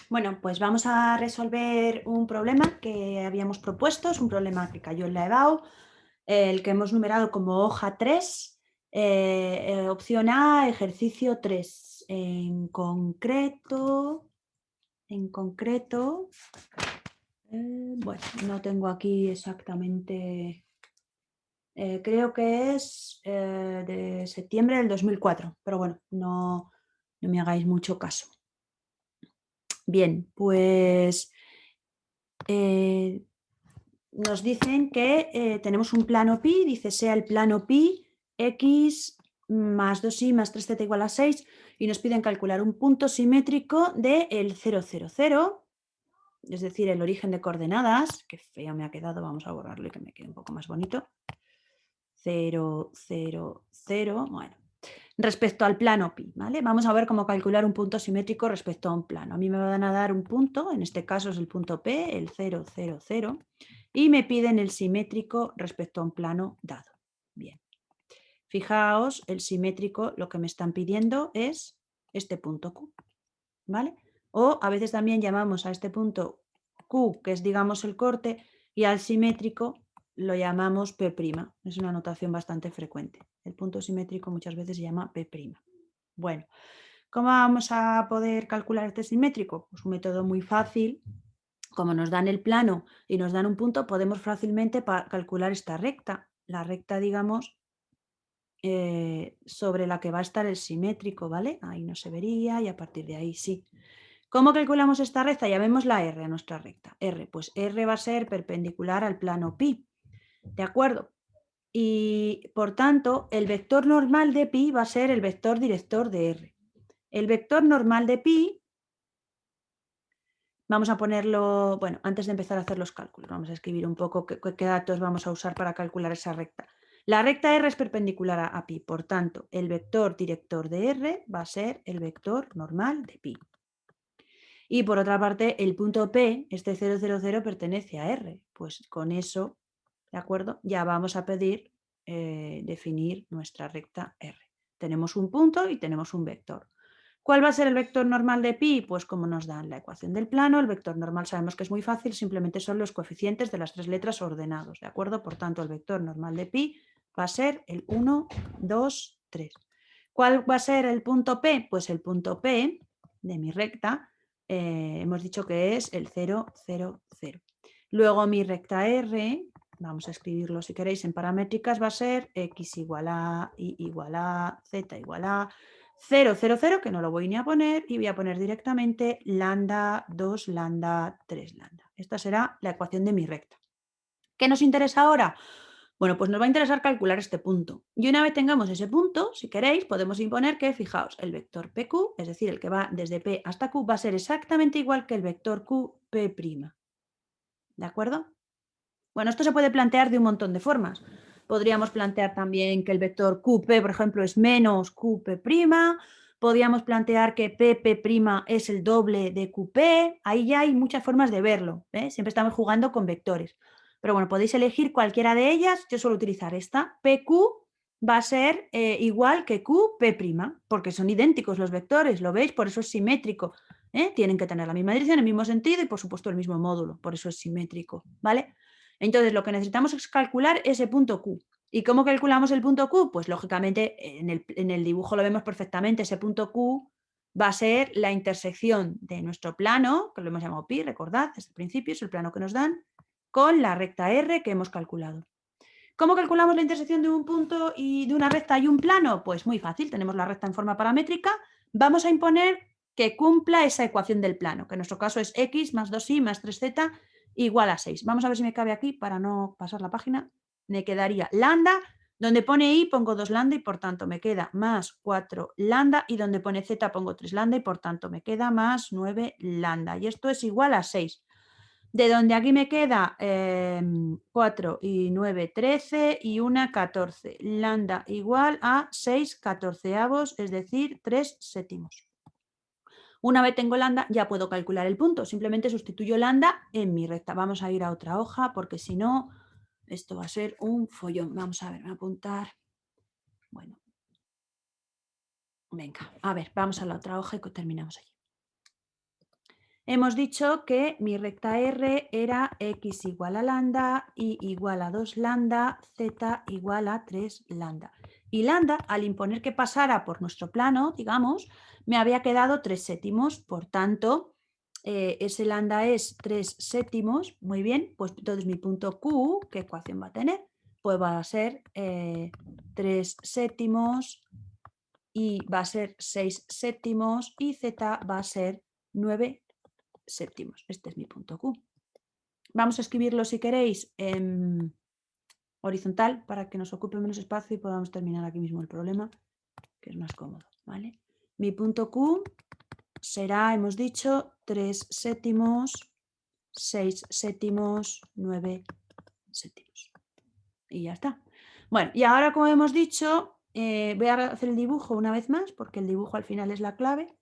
Bueno, pues vamos a resolver un problema que habíamos propuesto, es un problema que cayó en la EBAU, el que hemos numerado como hoja 3, opción A, ejercicio 3. En concreto, bueno, no tengo aquí exactamente, creo que es de septiembre del 2004, pero bueno, no me hagáis mucho caso. Bien, pues eh, nos dicen que tenemos un plano pi, dice sea el plano pi, x más 2y más 3z igual a 6, y nos piden calcular un punto simétrico del 0, 0, 0, es decir, el origen de coordenadas, que feo me ha quedado, vamos a borrarlo y que me quede un poco más bonito. 0, 0, 0, bueno. Respecto al plano pi, ¿vale? Vamos a ver cómo calcular un punto simétrico respecto a un plano. A mí me van a dar un punto, en este caso es el punto P, el 0, 0, 0, y me piden el simétrico respecto a un plano dado. Bien. Fijaos, el simétrico lo que me están pidiendo es este punto Q, ¿vale? O a veces también llamamos a este punto Q, que es digamos el corte, y al simétrico lo llamamos P'. Es una notación bastante frecuente. El punto simétrico muchas veces se llama P'. Bueno, ¿cómo vamos a poder calcular este simétrico? Pues un método muy fácil. Como nos dan el plano y nos dan un punto, podemos fácilmente calcular esta recta. La recta, digamos, sobre la que va a estar el simétrico, ¿vale? Ahí no se vería y a partir de ahí sí. ¿Cómo calculamos esta recta? Ya vemos la R a nuestra recta. R, pues R va a ser perpendicular al plano pi, ¿de acuerdo? Y por tanto, el vector normal de pi va a ser el vector director de R. El vector normal de pi, vamos a ponerlo, bueno, antes de empezar a hacer los cálculos, vamos a escribir un poco qué datos vamos a usar para calcular esa recta. La recta R es perpendicular a pi, por tanto, el vector director de R va a ser el vector normal de pi. Y por otra parte, el punto P, este 0, 0, 0, pertenece a R. Pues con eso, ¿de acuerdo? Ya vamos a pedir definir nuestra recta R. Tenemos un punto y tenemos un vector. ¿Cuál va a ser el vector normal de pi? Pues como nos dan la ecuación del plano, el vector normal sabemos que es muy fácil, simplemente son los coeficientes de las tres letras ordenados, ¿de acuerdo? Por tanto, el vector normal de pi va a ser el 1, 2, 3. ¿Cuál va a ser el punto P? Pues el punto P de mi recta hemos dicho que es el 0, 0, 0. Luego mi recta R, vamos a escribirlo si queréis en paramétricas, va a ser x igual a, y igual a, z igual a 0, 0, 0, que no lo voy ni a poner, y voy a poner directamente lambda 2, lambda 3, lambda. Esta será la ecuación de mi recta. ¿Qué nos interesa ahora? Bueno, pues nos va a interesar calcular este punto. Y una vez tengamos ese punto, si queréis, podemos imponer que, fijaos, el vector PQ, es decir, el que va desde P hasta Q, va a ser exactamente igual que el vector QP'. ¿De acuerdo? Bueno, esto se puede plantear de un montón de formas. Podríamos plantear también que el vector QP, por ejemplo, es menos QP'. Podríamos plantear que PP' es el doble de QP. Ahí ya hay muchas formas de verlo, ¿eh? Siempre estamos jugando con vectores. Pero bueno, podéis elegir cualquiera de ellas. Yo suelo utilizar esta. PQ va a ser igual que QP', porque son idénticos los vectores, ¿lo veis? Por eso es simétrico. Tienen que tener la misma dirección, el mismo sentido y, por supuesto, el mismo módulo. Por eso es simétrico, ¿vale? Entonces, lo que necesitamos es calcular ese punto Q. ¿Y cómo calculamos el punto Q? Pues lógicamente en el dibujo lo vemos perfectamente. Ese punto Q va a ser la intersección de nuestro plano, que lo hemos llamado pi, recordad, desde el principio es el plano que nos dan, con la recta R que hemos calculado. ¿Cómo calculamos la intersección de un punto y de una recta y un plano? Pues muy fácil, tenemos la recta en forma paramétrica, vamos a imponer que cumpla esa ecuación del plano, que en nuestro caso es x más 2y más 3z igual a 6. Vamos a ver si me cabe aquí para no pasar la página. Me quedaría lambda, donde pone y pongo 2 lambda y por tanto me queda más 4 lambda, y donde pone z pongo 3 lambda y por tanto me queda más 9 lambda. Y esto es igual a 6. De donde aquí me queda 4 y 9, 13 y 1, 14. Lambda igual a 6 catorceavos, es decir, 3 séptimos. Una vez tengo lambda, ya puedo calcular el punto. Simplemente sustituyo lambda en mi recta. Vamos a ir a otra hoja porque si no, esto va a ser un follón. Vamos a ver, voy a apuntar. Bueno, venga, a ver, vamos a la otra hoja y terminamos allí. Hemos dicho que mi recta R era x igual a lambda, y igual a 2 lambda, z igual a 3 lambda. Y lambda, al imponer que pasara por nuestro plano, digamos, me había quedado 3 séptimos. Por tanto, ese lambda es 3 séptimos. Muy bien, pues entonces mi punto Q, ¿qué ecuación va a tener? Pues va a ser 3 séptimos, y va a ser 6 séptimos, y z va a ser 9 séptimos. Este es mi punto Q. Vamos a escribirlo, si queréis, en horizontal para que nos ocupe menos espacio y podamos terminar aquí mismo el problema, que es más cómodo, ¿vale? Mi punto Q será, hemos dicho, 3 séptimos, 6 séptimos, 9 séptimos. Y ya está. Bueno, y ahora, como hemos dicho, voy a hacer el dibujo una vez más, porque el dibujo al final es la clave.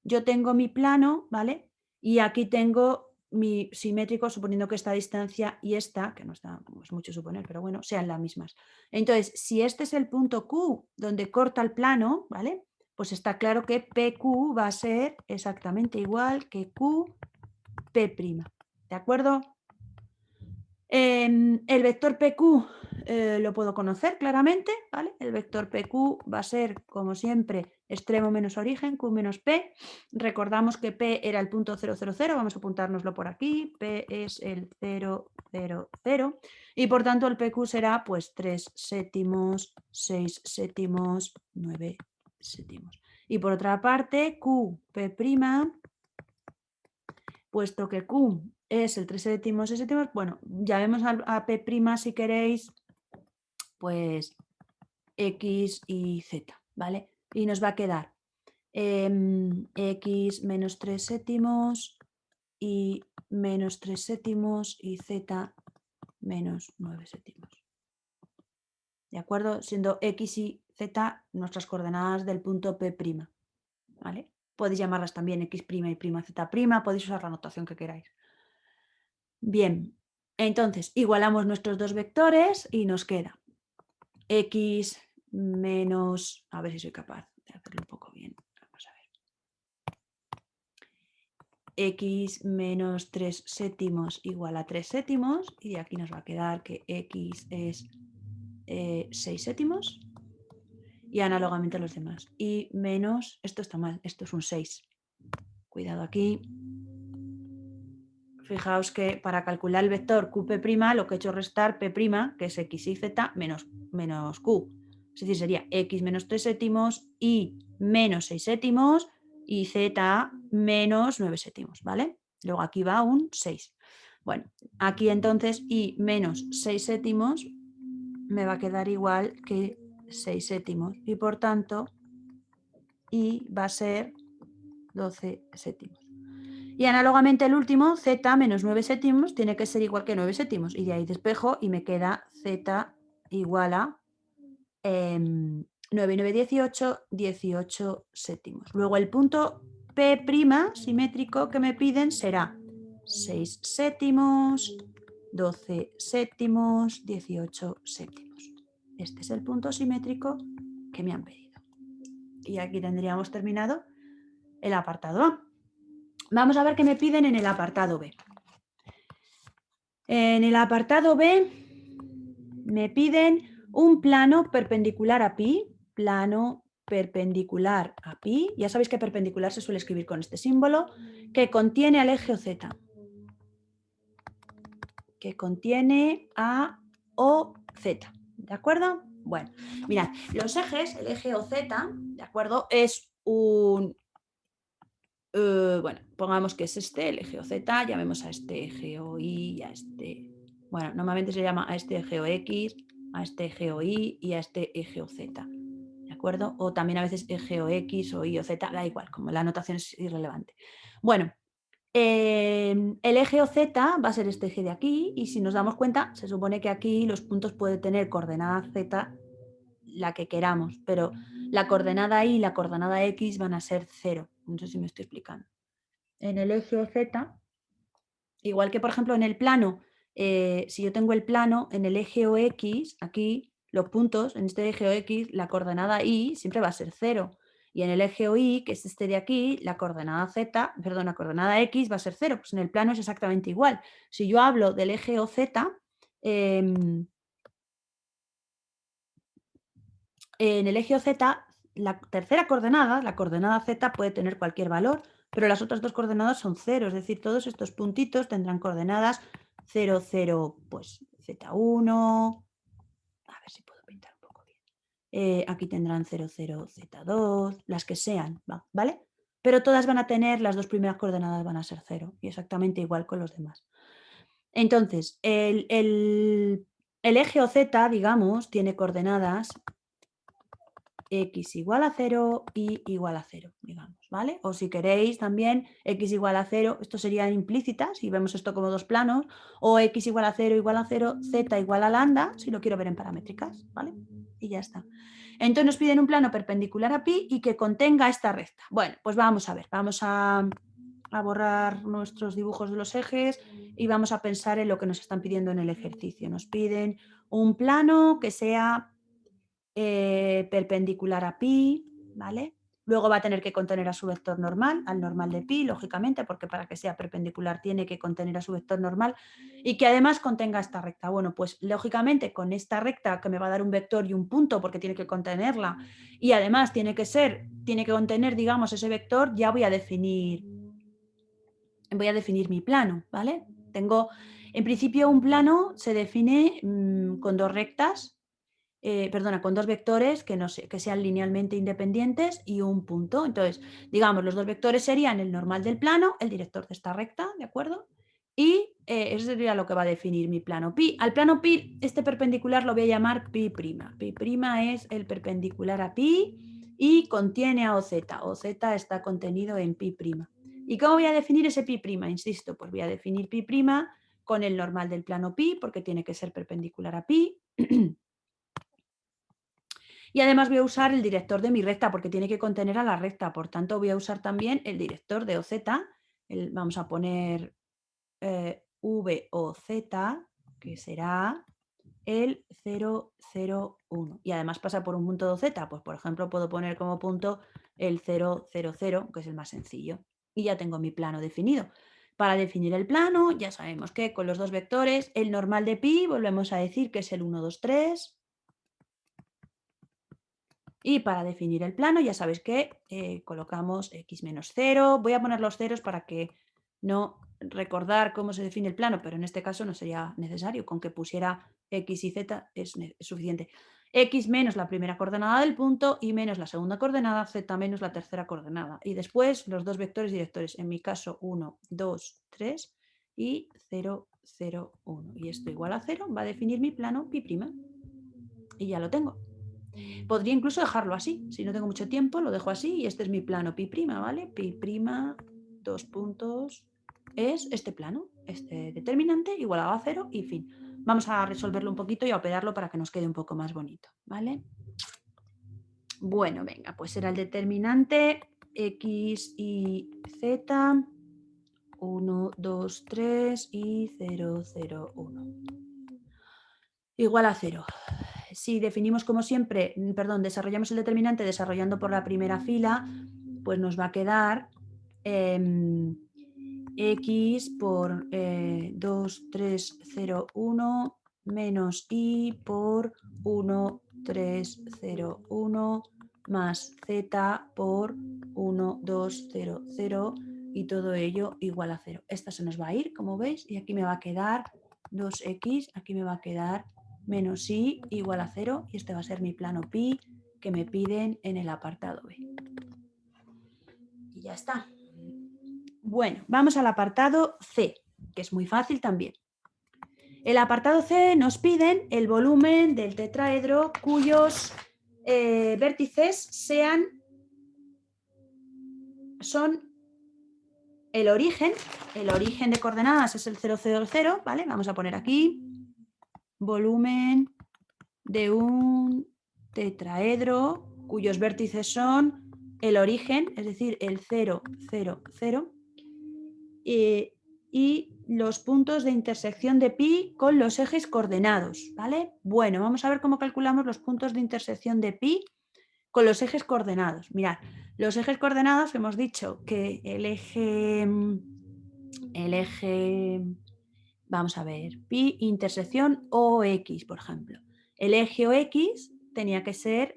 Yo tengo mi plano, ¿vale? Y aquí tengo mi simétrico, suponiendo que esta distancia y esta, que no está, es mucho suponer, pero bueno, sean las mismas. Entonces, si este es el punto Q donde corta el plano, ¿vale? Pues está claro que PQ va a ser exactamente igual que QP', ¿de acuerdo? El vector PQ lo puedo conocer claramente, ¿vale? El vector PQ va a ser, como siempre, extremo menos origen, Q menos P. Recordamos que P era el punto 0, 0, 0, vamos a apuntárnoslo por aquí. P es el 0, 0, 0. Y por tanto el PQ será pues 3 séptimos, 6 séptimos, 9 séptimos. Y por otra parte, QP', puesto que Q es el 3 séptimos, 6 séptimos, bueno, ya vemos a P' si queréis, pues X y Z, ¿vale? Y nos va a quedar X menos 3 séptimos y menos 3 séptimos y Z menos 9 séptimos. ¿De acuerdo? Siendo X y Z nuestras coordenadas del punto P', ¿vale? Podéis llamarlas también X' y Z', podéis usar la notación que queráis. Bien, entonces igualamos nuestros dos vectores y nos queda x menos, a ver si soy capaz de hacerlo un poco bien, vamos a ver, x menos 3 séptimos igual a 3 séptimos, y aquí nos va a quedar que x es 6 séptimos, y análogamente los demás, y menos, esto está mal, esto es un 6, cuidado aquí. Fijaos que para calcular el vector QP', lo que he hecho es restar P', que es X y Z, menos Q. Es decir, sería X menos 3 séptimos, Y menos 6 séptimos, y Z menos 9 séptimos, ¿vale? Luego aquí va un 6. Bueno, aquí entonces Y menos 6 séptimos me va a quedar igual que 6 séptimos, y por tanto Y va a ser 12 séptimos. Y análogamente el último, z menos 9 séptimos, tiene que ser igual que 9 séptimos. Y de ahí despejo y me queda z igual a 9 y 9, 18, 18 séptimos. Luego el punto P' simétrico que me piden será 6 séptimos, 12 séptimos, 18 séptimos. Este es el punto simétrico que me han pedido. Y aquí tendríamos terminado el apartado A. Vamos a ver qué me piden en el apartado B. En el apartado B me piden un plano perpendicular a pi, plano perpendicular a pi, ya sabéis que perpendicular se suele escribir con este símbolo, que contiene al eje OZ, que contiene a OZ, ¿de acuerdo? Bueno, mirad, los ejes, el eje OZ, ¿de acuerdo? Es un... bueno, pongamos que es este, el eje OZ, llamemos a este eje OY, a este... Bueno, normalmente se llama a este eje OX, a este eje OY y a este eje OZ, ¿de acuerdo? O también a veces eje OX o Y o Z, da igual, como la anotación es irrelevante. Bueno, el eje OZ va a ser este eje de aquí, y si nos damos cuenta, se supone que aquí los puntos pueden tener coordenada Z, la que queramos, pero la coordenada Y y la coordenada X van a ser 0. No sé si me estoy explicando. En el eje OZ, igual que por ejemplo en el plano, si yo tengo el plano, en el eje OX, aquí los puntos, en este eje OX, la coordenada Y siempre va a ser 0. Y en el eje OY, que es este de aquí, la coordenada Z, perdón, la coordenada X va a ser 0. Pues en el plano es exactamente igual. Si yo hablo del eje OZ, en el eje OZ, la tercera coordenada, la coordenada Z, puede tener cualquier valor, pero las otras dos coordenadas son 0, es decir, todos estos puntitos tendrán coordenadas 0, 0, pues Z1, a ver si puedo pintar un poco bien. Aquí tendrán 0, 0, Z2, las que sean, ¿vale? Pero todas van a tener, las dos primeras coordenadas van a ser 0, y exactamente igual con los demás. Entonces, el eje OZ, digamos, tiene coordenadas X igual a 0, Y igual a 0, digamos, ¿vale? O si queréis también X igual a 0, esto sería implícita, si vemos esto como dos planos, o X igual a 0, Z igual a lambda, si lo quiero ver en paramétricas, ¿vale? Y ya está. Entonces nos piden un plano perpendicular a pi y que contenga esta recta. Bueno, pues vamos a ver, vamos a borrar nuestros dibujos de los ejes y vamos a pensar en lo que nos están pidiendo en el ejercicio. Nos piden un plano que sea perpendicular a pi, ¿vale? Luego va a tener que contener a su vector normal, al normal de pi, lógicamente, porque para que sea perpendicular tiene que contener a su vector normal y que además contenga esta recta. Bueno, pues lógicamente con esta recta que me va a dar un vector y un punto porque tiene que contenerla y además tiene que contener, digamos, ese vector, ya voy a definir mi plano, ¿vale? Tengo, en principio, un plano se define con dos rectas, con dos vectores que sean linealmente independientes y un punto. Entonces, digamos, los dos vectores serían el normal del plano, el director de esta recta, ¿de acuerdo? Y eso sería lo que va a definir mi plano pi. Al plano pi, este perpendicular lo voy a llamar pi'. Pi' es el perpendicular a pi y contiene a OZ. OZ está contenido en pi'. ¿Y cómo voy a definir ese pi'? Insisto, pues voy a definir pi' con el normal del plano pi, porque tiene que ser perpendicular a pi. Y además voy a usar el director de mi recta porque tiene que contener a la recta. Por tanto, voy a usar también el director de OZ. Vamos a poner VOZ, que será el 0, 0, 1. Y además pasa por un punto de OZ. Pues, por ejemplo, puedo poner como punto el 0, 0, 0, que es el más sencillo. Y ya tengo mi plano definido. Para definir el plano, ya sabemos que con los dos vectores, el normal de pi, volvemos a decir que es el 1, 2, 3. Y para definir el plano, ya sabéis que colocamos x menos 0. Voy a poner los ceros para que no recordar cómo se define el plano, pero en este caso no sería necesario. Con que pusiera x y z es suficiente. X menos la primera coordenada del punto, y menos la segunda coordenada, z menos la tercera coordenada. Y después los dos vectores directores, en mi caso 1, 2, 3 y 0, 0, 1. Y esto igual a 0 va a definir mi plano pi'. Y ya lo tengo. Podría incluso dejarlo así. Si no tengo mucho tiempo, lo dejo así y este es mi plano pi', ¿vale? Pi', dos puntos, es este plano, este determinante igualado a 0 y fin. Vamos a resolverlo un poquito y a operarlo para que nos quede un poco más bonito, ¿vale? Bueno, venga, pues será el determinante x y z, 1, 2, 3 y 0, 0, 1. Igual a 0. Si definimos como siempre, desarrollamos el determinante desarrollando por la primera fila, pues nos va a quedar x por 2, 3, 0, 1 menos y por 1, 3, 0, 1 más z por 1, 2, 0, 0 y todo ello igual a 0. Esta se nos va a ir, como veis, y aquí me va a quedar 2x, aquí me va a quedar menos y igual a 0 y este va a ser mi plano pi que me piden en el apartado B. Y ya está. Bueno, vamos al apartado C, que es muy fácil también. El apartado C nos piden el volumen del tetraedro cuyos vértices son el origen de coordenadas es el 0, 0, 0, ¿vale? Vamos a poner aquí volumen de un tetraedro cuyos vértices son el origen, es decir, el 0, 0, 0, y los puntos de intersección de pi con los ejes coordenados, ¿vale? Bueno, vamos a ver cómo calculamos los puntos de intersección de pi con los ejes coordenados. Mirad, los ejes coordenados hemos dicho que el eje, vamos a ver, pi intersección OX, por ejemplo. El eje OX tenía que ser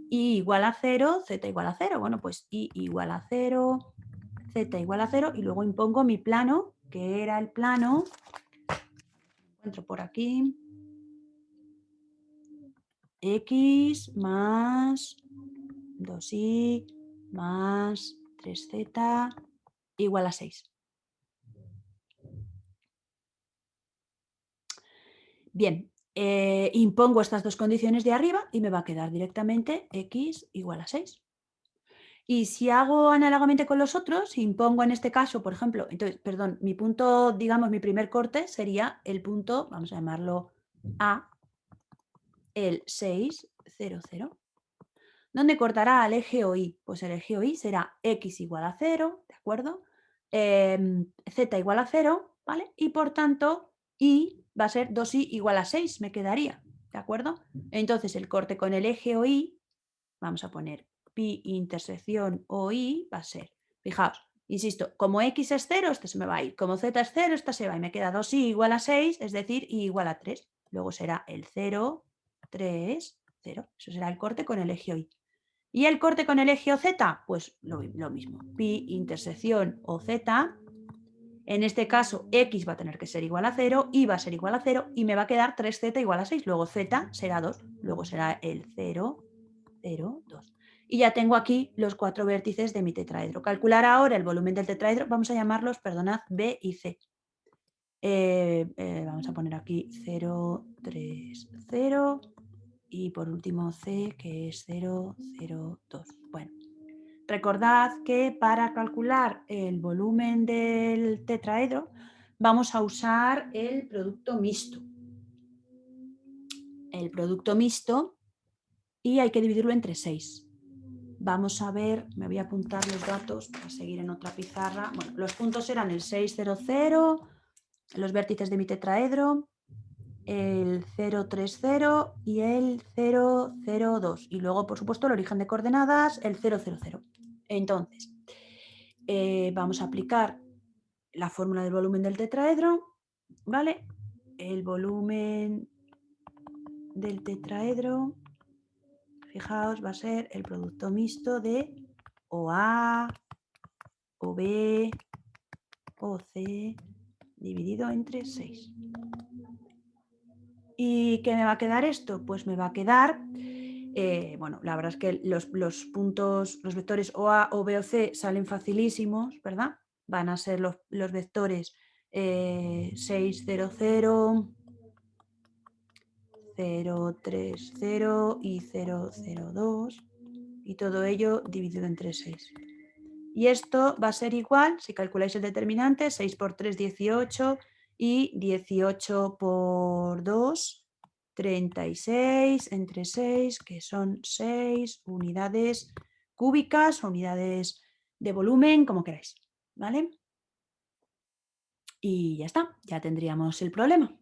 y igual a 0, z igual a 0. Bueno, pues y igual a 0, z igual a 0, y luego impongo mi plano, que era el plano, encuentro por aquí, x más 2y más 3z igual a 6. Bien, impongo estas dos condiciones de arriba y me va a quedar directamente x igual a 6. Y si hago análogamente con los otros, impongo en este caso, por ejemplo, entonces, perdón, mi punto, digamos, mi primer corte sería el punto, vamos a llamarlo A, el 6, 0, 0. ¿Dónde cortará el eje OI? Pues el eje OI será x igual a 0, ¿de acuerdo? Z igual a 0, ¿vale? Y por tanto, y va a ser 2y igual a 6, me quedaría, ¿de acuerdo? Entonces el corte con el eje OI, vamos a poner pi intersección OI, va a ser, fijaos, insisto, como x es 0, este se me va a ir, como z es 0, esta se va y me queda 2y igual a 6, es decir, y igual a 3. Luego será el 0, 3, 0. Eso será el corte con el eje OI. ¿Y el corte con el eje OZ? Pues lo mismo. Pi intersección OZ. En este caso, x va a tener que ser igual a 0, y va a ser igual a 0, y me va a quedar 3z igual a 6. Luego z será 2, luego será el 0, 0, 2. Y ya tengo aquí los 4 vértices de mi tetraedro. Calcular ahora el volumen del tetraedro, vamos a llamarlos, perdonad, B y C. Vamos a poner aquí 0, 3, 0, y por último C, que es 0, 0, 2. Bueno, recordad que para calcular el volumen del tetraedro vamos a usar el producto mixto. El producto mixto, y hay que dividirlo entre 6. Vamos a ver, me voy a apuntar los datos para seguir en otra pizarra. Bueno, los puntos eran el 6, 0, 0, los vértices de mi tetraedro, el 030 y el 002. Y luego, por supuesto, el origen de coordenadas, el 000. Entonces, vamos a aplicar la fórmula del volumen del tetraedro, ¿vale? El volumen del tetraedro, fijaos, va a ser el producto mixto de OA, OB, OC, dividido entre 6. ¿Y qué me va a quedar esto? Pues me va a quedar, bueno, la verdad es que los puntos, los vectores OA, OB o C salen facilísimos, ¿verdad? Van a ser los vectores 6, 0, 0, 0, 3, 0 y 0, 0, 2. Y todo ello dividido entre 6. Y esto va a ser igual, si calculáis el determinante, 6 por 3, 18, y 18 por 2, 36, entre 6, que son 6 unidades cúbicas, unidades de volumen, como queráis, ¿vale? Y ya está, ya tendríamos el problema.